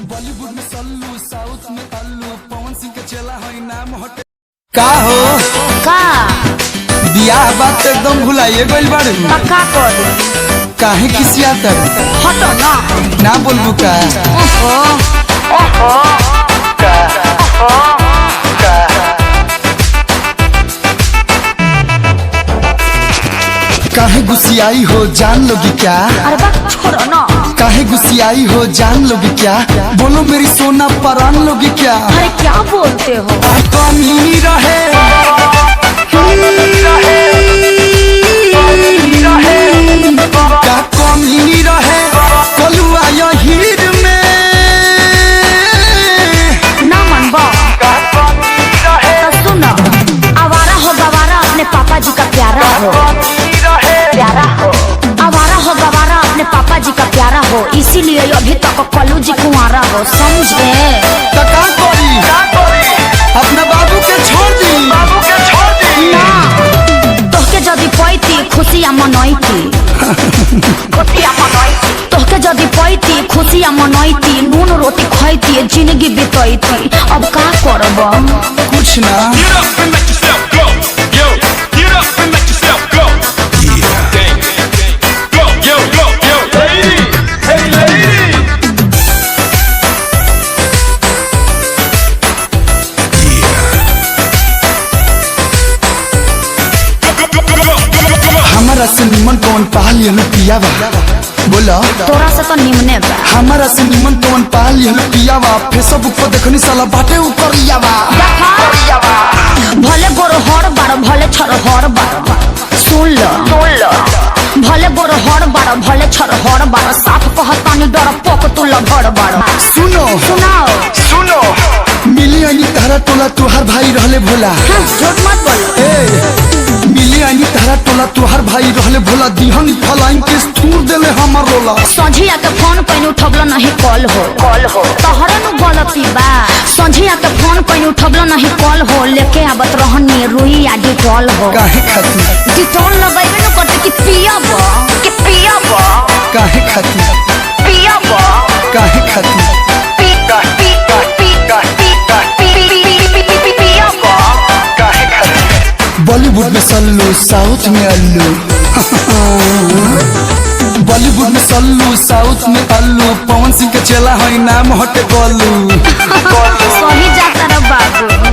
बॉलीवुड में सल्लू, साउथ में अल्लू, पवन सिंह के चेला है नाम हटे। का हो का बियाह बात तो एकदम भुलाइए गइल बाड़ू। का कर काहे खिसियाता हटो ना ना बोलबू का। ओहो ओहो काहे गुस्सियाई हो जान लोगी क्या। अरे बा छोड़ो ना। काहे गुस्सियाई हो जान लोगी क्या, बोलो मेरी सोना परान लोगी क्या। अरे क्या बोलते हो। कमी रहे का कमी रहे कलुआ हीर में ना मन बा तो सुनो, आवारा हो गवारा अपने पापा जी का प्यारा हो, प्यारा हो। आवारा हो गवारा अपने पापा जी का प्यारा हो, इसीलिए अभी तक कलू जी कुंवारा हो, समझे। तो का करी अपना बाबू के छोड़ दी ना तोहके जदि पैती खुशियाँ मनैती तोहके जदि पैती खुशियाँ मनैती, नून रोटी खैती जिंदगी बितैती। अब का करब कुछ ना। Get up and let yourself go. Yo, get up and let yourself go. Yeah. Go, yo. Lady, hey lady. Go. हमारा से निमन कौन पा लिया पियावा, बोला तोरा से तो निमने बा। हमारा से निमन कौन पा लिया पियावा, फेसबुक पर देखनी साला बाटे ऊपर यावा। भले गोर हर बार भले छर हर बार, सुन लो भले गोर हर बार भले छर हर बार, साफ कहतानी डर पोक तू लभर बार। सुनो सुनाओ मिली आनी तारा टोला तुहार भाई रहले भोला। हाँ, झूठ मत बोलो। ए मिली आनी तारा टोला तुहार भाई रहले भोला, दिहन फलाइन के थूर देले हमर रोला। संझिया के फोन कहीं उठबलो नहीं कॉल हो तोहरे नु गलती बा। संझिया के फोन कहीं उठबलो नहीं कॉल हो, लेके आवत रहनी रुई या डिटॉल हो। काहे खाती डिटॉल लगैबे न करते कि पियब काहे खाती पियब काहे खाती बॉलीवुड में सल्लू, साउथ में अल्लू। बॉलीवुड में सल्लू, साउथ में अल्लू, पवन सिंह के चेला है नाम हटे गोलू। सही जाता रे बाबू।